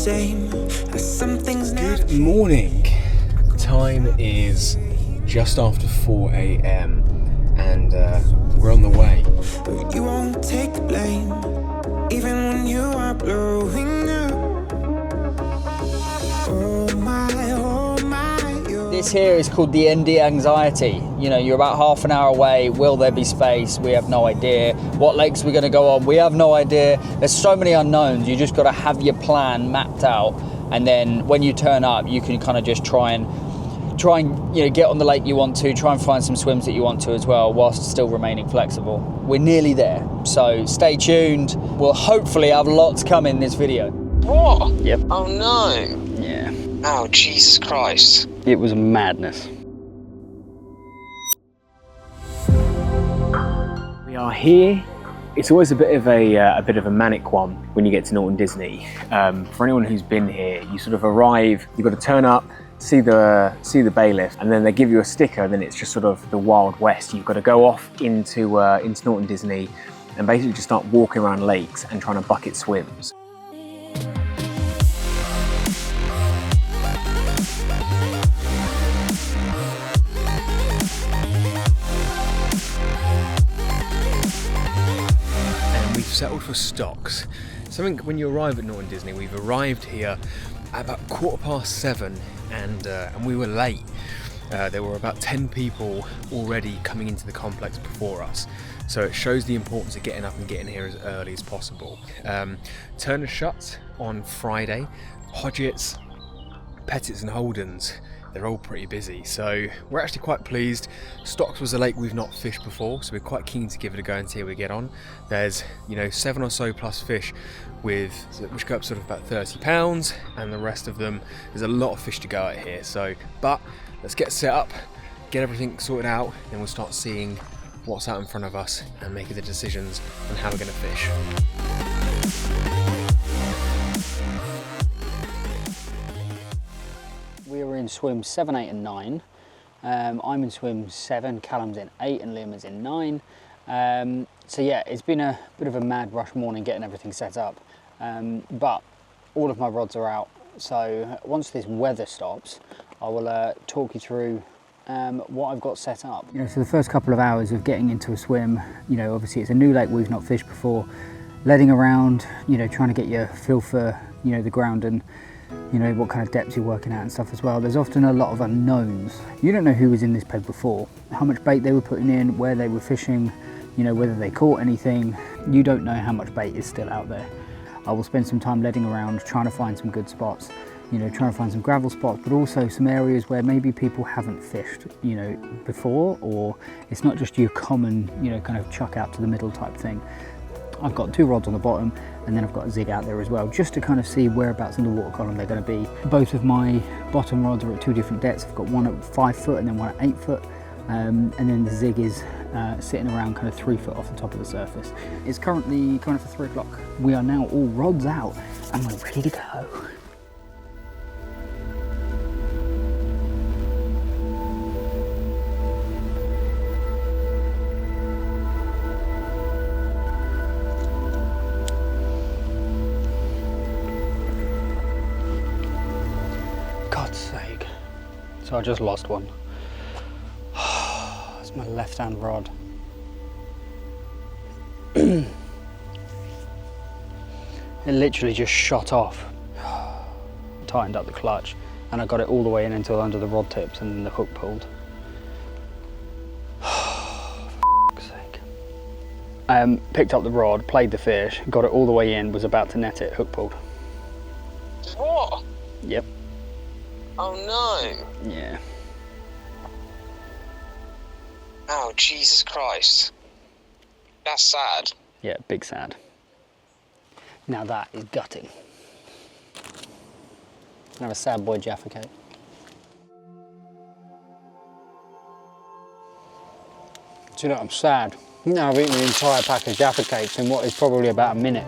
same as some things now. Good morning. Time is just after 4 a.m. and we're on the way. But you won't take the blame, even when you are blowing up. Oh my, you're... This here is called the ND anxiety. You know, you're about half an hour away. Will there be space? We have no idea. What lakes we're going to go on? We have no idea. There's so many unknowns. You just got to have your plan mapped out, and then when you turn up, you can kind of just try and get on the lake you want to, try and find some swims that you want to as well, whilst still remaining flexible. We're nearly there, so stay tuned. We'll hopefully have lots come in this video. What? Yep. Oh no. Yeah. Oh, Jesus Christ. It was madness. We are here. It's always a bit of a manic one when you get to Norton Disney. For anyone who's been here, you sort of arrive. You've got to turn up, see the bailiff, and then they give you a sticker. And then it's just sort of the Wild West. You've got to go off into Norton Disney and basically just start walking around lakes and trying to bucket swims. Settled for stocks. Something when you arrive at Norton Disney, we've arrived here at about 7:15 and we were late. There were about 10 people already coming into the complex before us. So it shows the importance of getting up and getting here as early as possible. Turner shut on Friday. Hodgetts, Pettits and Holdens, they're all pretty busy, so we're actually quite pleased. Stocks was a lake we've not fished before, so we're quite keen to give it a go and see how we get on. There's 7 or so plus fish which go up sort of about 30 pounds, and the rest of them, there's a lot of fish to go at here. But let's get set up, get everything sorted out, then we'll start seeing what's out in front of us and making the decisions on how we're going to fish. We were in swim 7, 8 and 9. I'm in swim 7, Callum's in 8 and Liam is in 9. So yeah, it's been a bit of a mad rush morning getting everything set up. But all of my rods are out. So once this weather stops, I will talk you through what I've got set up. So the first couple of hours of getting into a swim, obviously it's a new lake we've not fished before. Leading around, trying to get your feel for, the ground and what kind of depths you're working at and stuff as well. There's often a lot of unknowns. You don't know who was in this bed before, how much bait they were putting in, where they were fishing, whether they caught anything. You don't know how much bait is still out there. I will spend some time leading around trying to find some good spots, trying to find some gravel spots, but also some areas where maybe people haven't fished, before, or it's not just your common, kind of chuck out to the middle type thing. I've got 2 rods on the bottom, and then I've got a zig out there as well, just to kind of see whereabouts in the water column they're going to be. Both of my bottom rods are at 2 different depths. I've got one at 5 foot and then one at 8 foot. And then the zig is sitting around kind of 3 foot off the top of the surface. It's currently coming up for 3 o'clock. We are now all rods out and we're ready to go. So I just lost one. It's my left-hand rod. It literally just shot off. Tightened up the clutch and I got it all the way in until under the rod tips and then the hook pulled. For fuck's sake. Picked up the rod, played the fish, got it all the way in, was about to net it, hook pulled. What? Yep. Oh no. Yeah. Oh, Jesus Christ. That's sad. Yeah, big sad. Now that is gutting. Have a sad boy Jaffa cake. Do you know what, I'm sad. Now I've eaten the entire pack of Jaffa cakes in what is probably about a minute.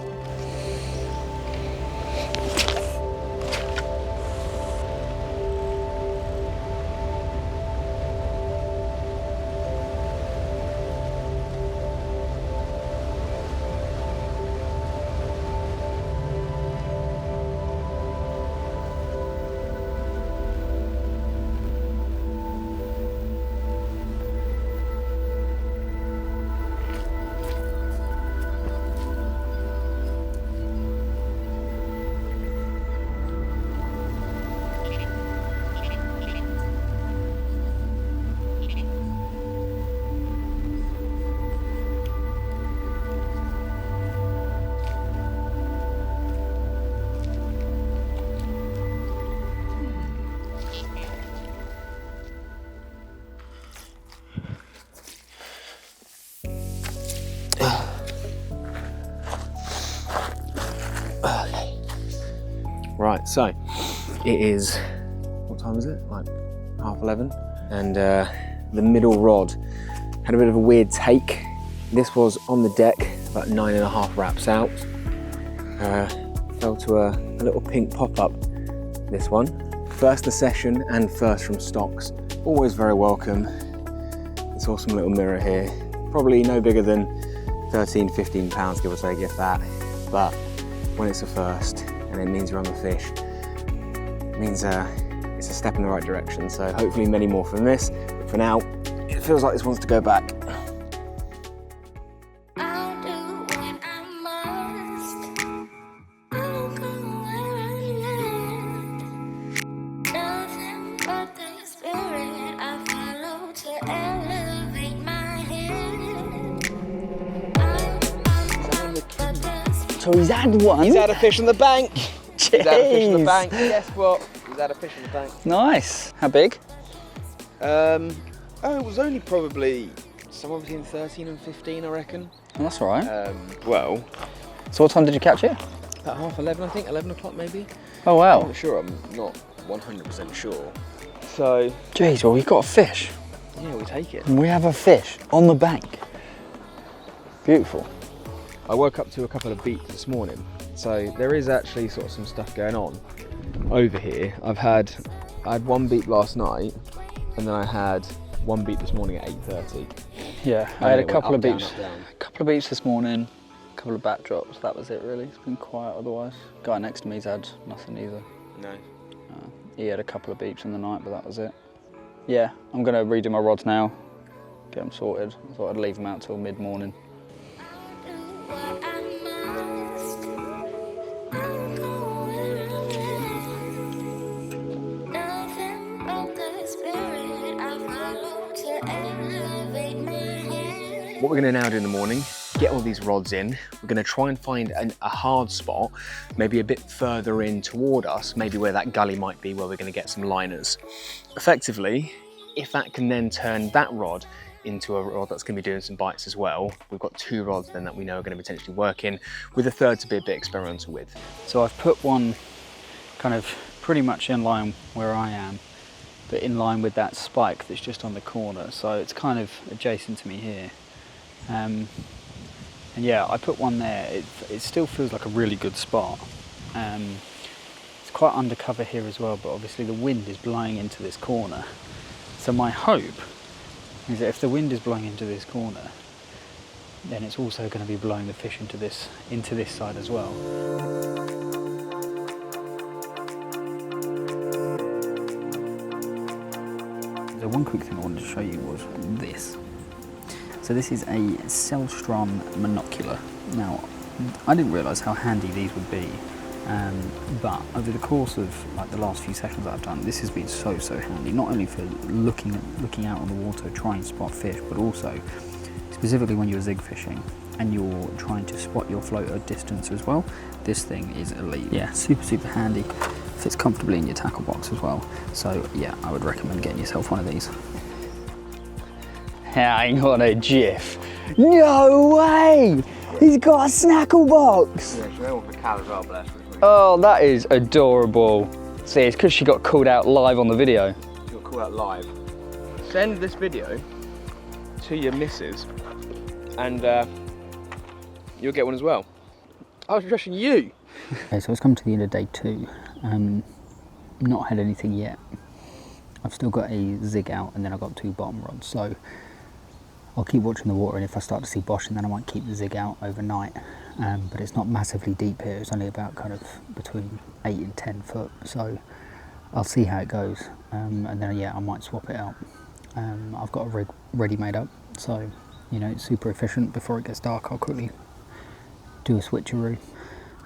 So, it is, what time is it? Like 11:30. And the middle rod had a bit of a weird take. This was on the deck, about 9.5 wraps out. Fell to a little pink pop-up, this one. First the session and first from stocks. Always very welcome. This awesome little mirror here. Probably no bigger than 13, 15 pounds, give or take, if that. But when it's a first and it means you're on the fish, it means it's a step in the right direction. So hopefully many more from this. But for now, it feels like this wants to go back. So he's had one. He's had a fish on the bank. Jeez. He's had a fish on the bank. Guess what? He's had a fish on the bank. Nice. How big? Oh, it was only probably somewhere between 13 and 15, I reckon. Oh, that's all right. Well, So what time did you catch it? about 11:30, I think, 11 o'clock maybe. Oh wow. I'm not sure, I'm not 100% sure. So, Jeez, well we've got a fish. yeah, we take it. We have a fish on the bank. Beautiful. I woke up to a couple of beats this morning, so there is actually sort of some stuff going on over here. I had one beat last night, and then I had one beat this morning at 8:30. Yeah, I had a it went couple up, of down, beats. up, down. A couple of beats this morning, a couple of backdrops, that was it really. It's been quiet otherwise. Guy next to me's had nothing either. No. He had a couple of beeps in the night, but that was it. Yeah, I'm gonna redo my rods now, get them sorted. I thought I'd leave them out till mid-morning. What we're going to now do in the morning, get all these rods in. We're going to try and find a hard spot, maybe a bit further in toward us, maybe where that gully might be, where we're going to get some liners. Effectively, if that can then turn that rod into a rod that's going to be doing some bites as well, we've got 2 rods then that we know are going to potentially work in, with a third to be a bit experimental with. So I've put one kind of pretty much in line where I am, but in line with that spike that's just on the corner, so it's kind of adjacent to me here. And yeah, I put one there. It still feels like a really good spot. It's quite undercover here as well, but obviously the wind is blowing into this corner. So my hope is that if the wind is blowing into this corner, then it's also going to be blowing the fish into this side as well. So one quick thing I wanted to show you was this. So this is a Celstron monocular. Now, I didn't realise how handy these would be, but over the course of like the last few sessions that I've done, this has been so handy. Not only for looking out on the water, trying to spot fish, but also specifically when you're zig fishing and you're trying to spot your float at distance as well. This thing is elite. Yeah, super handy. Fits comfortably in your tackle box as well. So yeah, I would recommend getting yourself one of these. Hang on a jiff. No way! He's got a snackle box! Yeah, she's one for Cal as well, bless her. Oh, that is adorable. See, it's because she got called out live on the video. She got called out live. Send this video to your missus and you'll get one as well. I was rushing you. Okay, so it's come to the end of day 2. Not had anything yet. I've still got a zig out and then I've got 2 bottom rods. So I'll keep watching the water, and if I start to see boshing, then I might keep the zig out overnight. But it's not massively deep here. It's only about kind of between 8 and 10 foot. So I'll see how it goes. And then yeah, I might swap it out. I've got a rig ready made up. So, you know, it's super efficient. Before it gets dark, I'll quickly do a switcheroo.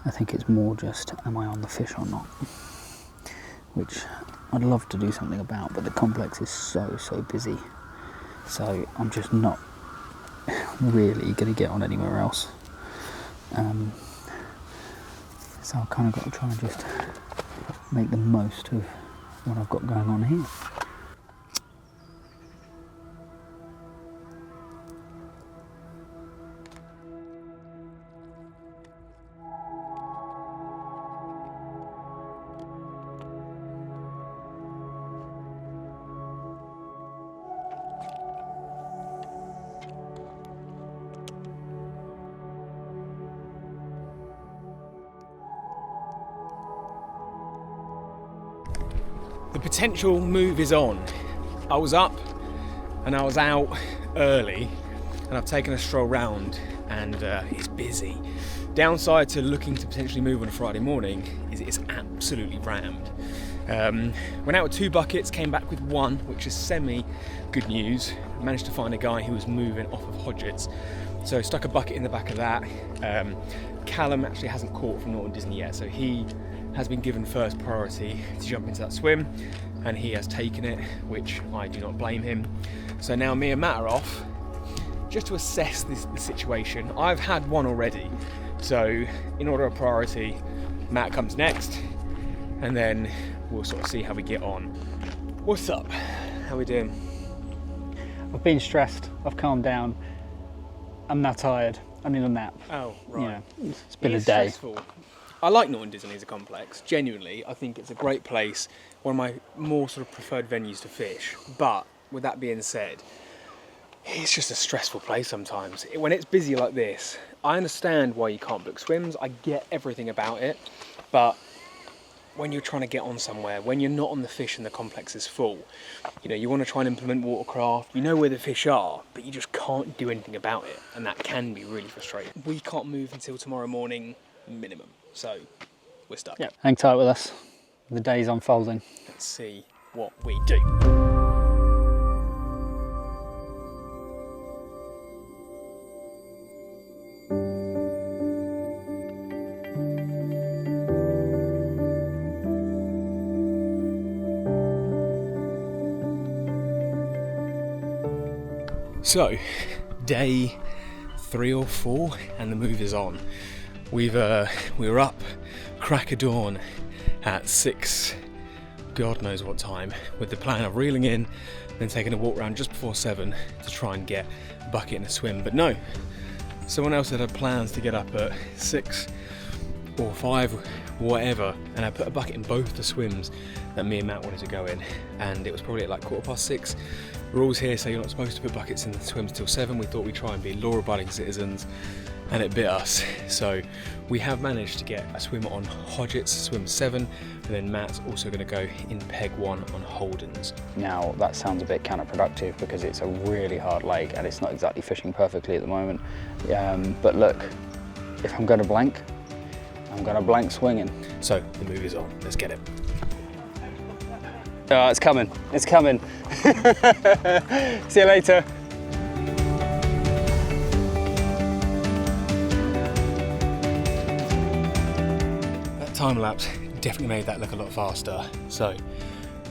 I think it's more just, am I on the fish or not? Which I'd love to do something about, but the complex is so busy. So I'm just not really going to get on anywhere else. So I've kind of got to try and just make the most of what I've got going on here. The potential move is on. I was up and I was out early and I've taken a stroll round and it's busy. Downside to looking to potentially move on a Friday morning is it's absolutely rammed. Went out with 2 buckets, came back with 1, which is semi good news. Managed to find a guy who was moving off of Hodgetts, so stuck a bucket in the back of that. Callum actually hasn't caught from Norton Disney yet, so he has been given first priority to jump into that swim, and he has taken it, which I do not blame him. So now me and Matt are off just to assess the situation. I've had 1 already, so in order of priority, Matt comes next, and then we'll sort of see how we get on. What's up? How we doing? I've been stressed, I've calmed down. I'm now tired, I need a nap. Oh, right. You know, it's been a It's day. stressful. I like Norton Disney as a complex, genuinely. I think it's a great place, one of my more sort of preferred venues to fish. But with that being said, it's just a stressful place sometimes. When it's busy like this, I understand why you can't book swims, I get everything about it, but when you're trying to get on somewhere, when you're not on the fish and the complex is full, you know, you want to try and implement watercraft, you know where the fish are, but you just can't do anything about it, and that can be really frustrating. We can't move until tomorrow morning minimum, so we're stuck. Yep. Hang tight with us, the day's unfolding. Let's see what we do. So, day 3 or 4, and the move is on. We were up crack of dawn at 6, God knows what time, with the plan of reeling in, then taking a walk around just before 7 to try and get a bucket and a swim. But no, someone else had plans to get up at 6 or 5, whatever, and I put a bucket in both the swims that me and Matt wanted to go in, and it was probably at like 6:15. Rules here say you're not supposed to put buckets in the swims till 7. We thought we'd try and be law-abiding citizens, and it bit us. So we have managed to get a swim on Hodgetts, swim 7, and then Matt's also going to go in peg 1 on Holden's. Now that sounds a bit counterproductive because it's a really hard lake and it's not exactly fishing perfectly at the moment. But look, if I'm going to blank, I'm going to blank swinging. So the move is on, let's get it. Oh, it's coming, it's coming. See you later. That time lapse definitely made that look a lot faster. So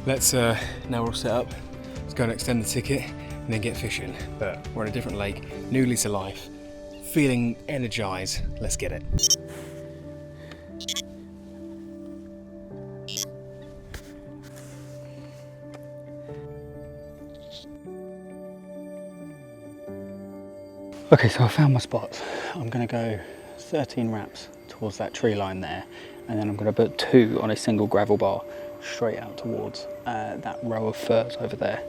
let's, now we're all set up, let's go and extend the ticket and then get fishing. But we're in a different lake, new lease of life, feeling energized, let's get it. Okay, so I found my spots. I'm going to go 13 wraps towards that tree line there, and then I'm going to put 2 on a single gravel bar straight out towards that row of firs over there.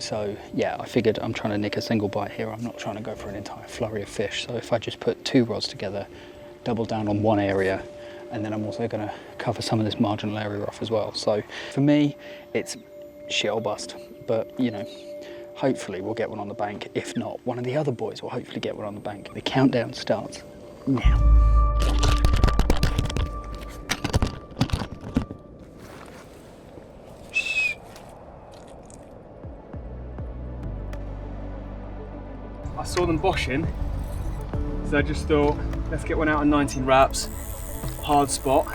So yeah, I figured I'm trying to nick a single bite here. I'm not trying to go for an entire flurry of fish. So if I just put 2 rods together, double down on one area, and then I'm also going to cover some of this marginal area off as well. So for me, it's shit or bust, but you know, hopefully we'll get one on the bank. If not, one of the other boys will hopefully get one on the bank. The countdown starts now. I saw them boshing, so I just thought, let's get one out on 19 wraps, hard spot.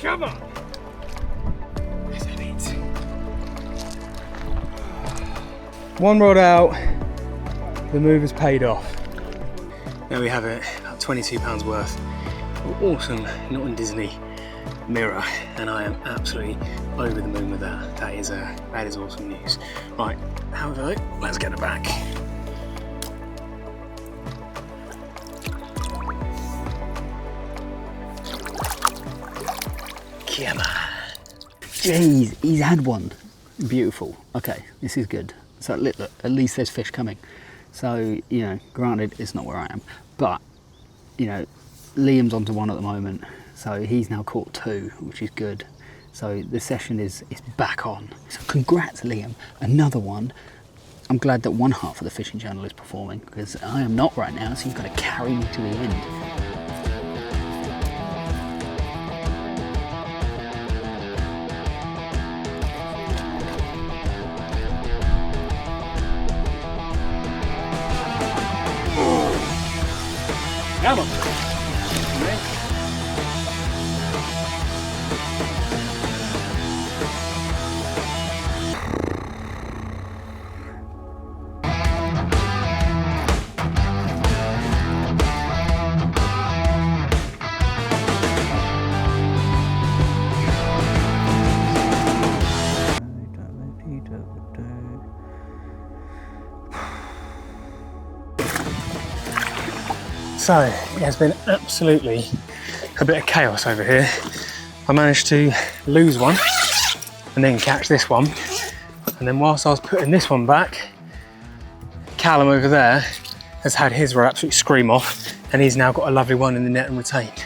Come on! There's a bit. One rod out, the move has paid off. There we have it, about £22 worth of awesome Norton Disney mirror, and I am absolutely over the moon with that. That is awesome news. Right, however, let's get it back. Come on. Jeez, he's had one. Beautiful. Okay, this is good. So look, at least there's fish coming. So, you know, granted, it's not where I am, but, you know, Liam's onto one at the moment. So he's now caught 2, which is good. So the session is back on. So congrats, Liam. Another one. I'm glad that one half of the fishing channel is performing, because I am not right now, so you've got to carry me to the end. Come on. So it has been absolutely a bit of chaos over here. I managed to lose one and then catch this one. And then whilst I was putting this one back, Callum over there has had his rod absolutely scream off, and he's now got a lovely one in the net and retained.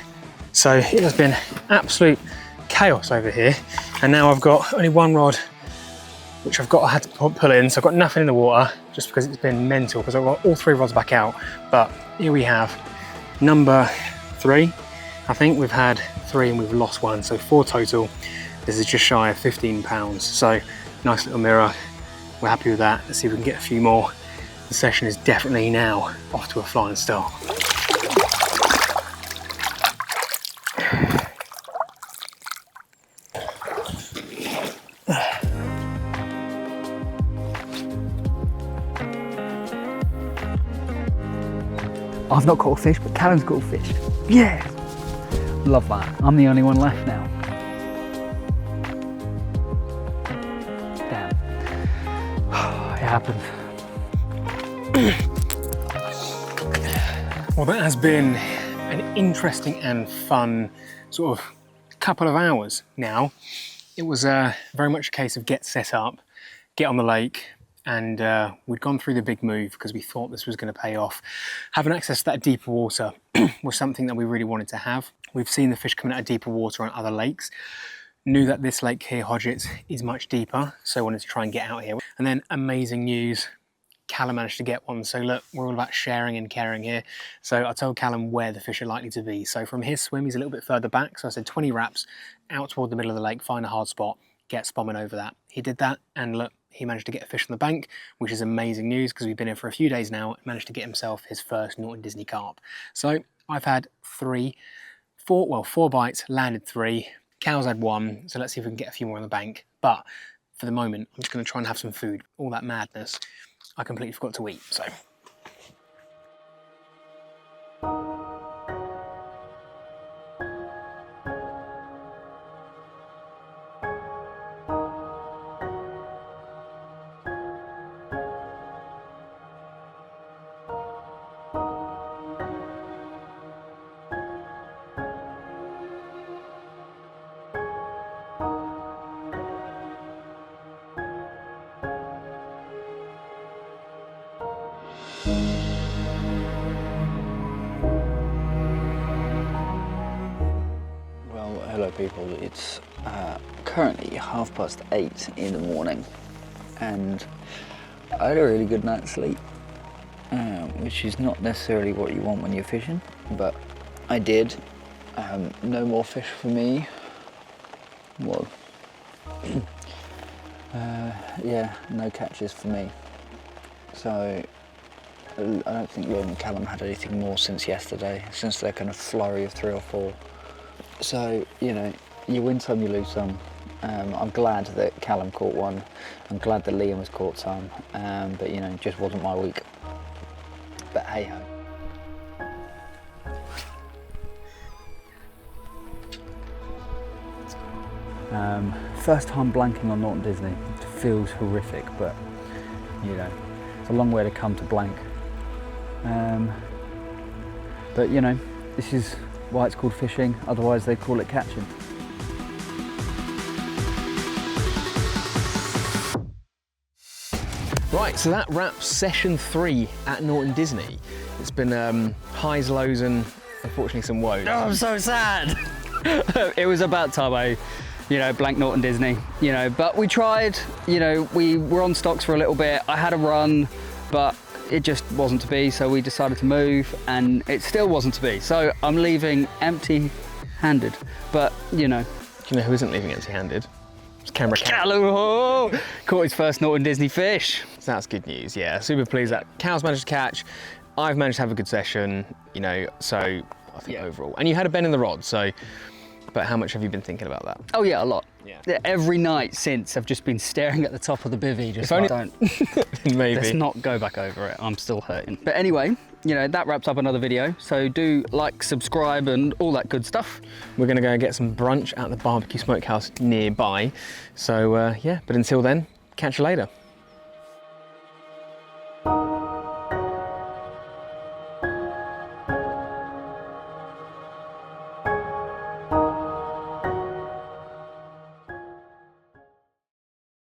So it has been absolute chaos over here. And now I've got only one rod, which I had to pull in. So I've got nothing in the water just because it's been mental, because I've got all 3 rods back out. But here we have number 3. I think we've had 3 and we've lost 1, so 4 total. This is just shy of 15 pounds. So nice little mirror. We're happy with that. Let's see if we can get a few more. The session is definitely now off to a flying start. I've not caught a fish, but Callum's caught a fish. Yes! Love that. I'm the only one left now. Damn. It happens. Well, that has been an interesting and fun sort of couple of hours now. It was very much a case of get set up, get on the lake, and we'd gone through the big move because we thought this was going to pay off. Having access to that deeper water was something that we really wanted to have. We've seen the fish coming out of deeper water on other lakes. Knew that this lake here, Hodgetts, is much deeper, so wanted to try and get out here. And then amazing news, Callum managed to get one. So look, we're all about sharing and caring here. So I told Callum where the fish are likely to be. So from his swim, he's a little bit further back. So I said 20 wraps out toward the middle of the lake, find a hard spot, get spomming over that. He did that, and look, he managed to get a fish on the bank, which is amazing news because we've been here for a few days now and managed to get himself his first Norton Disney carp. So I've had 4 bites, landed 3. Cal's had 1, so let's see if we can get a few more on the bank. But for the moment, I'm just going to try and have some food. All that madness, I completely forgot to eat, so. Hello people, it's currently 8:30 in the morning and I had a really good night's sleep, which is not necessarily what you want when you're fishing, but I did. No more fish for me. Well, yeah, no catches for me. So I don't think Liam and Callum had anything more since yesterday, since their kind of flurry of 3 or 4. So, you know, you win some, you lose some. I'm glad that Callum caught one. I'm glad that Liam has caught some. But, you know, it just wasn't my week. But hey ho. First time blanking on Norton Disney. It feels horrific, but, you know, it's a long way to come to blank. But, you know, this is why it's called fishing, otherwise they call it catching. Right, so that wraps session 3 at Norton Disney. It's been highs, lows, and unfortunately some woes. Oh, I'm so sad. It was about time I, blanked Norton Disney, but we tried, we were on stocks for a little bit. I had a run, but it just wasn't to be, so we decided to move, and it still wasn't to be. So I'm leaving empty-handed, but Do you know who isn't leaving empty-handed? It's camera Cal. Calum caught his first Norton Disney fish. So that's good news, yeah. Super pleased that Cal's managed to catch. I've managed to have a good session, so I think overall. And you had a bend in the rod, so, but how much have you been thinking about that? Oh yeah, a lot. Yeah. Every night since, I've just been staring at the top of the bivvy, just If like, Maybe. let's not go back over it, I'm still hurting. But anyway, that wraps up another video, so do like, subscribe, and all that good stuff. We're gonna go and get some brunch at the barbecue smokehouse nearby. So yeah, but until then, catch you later.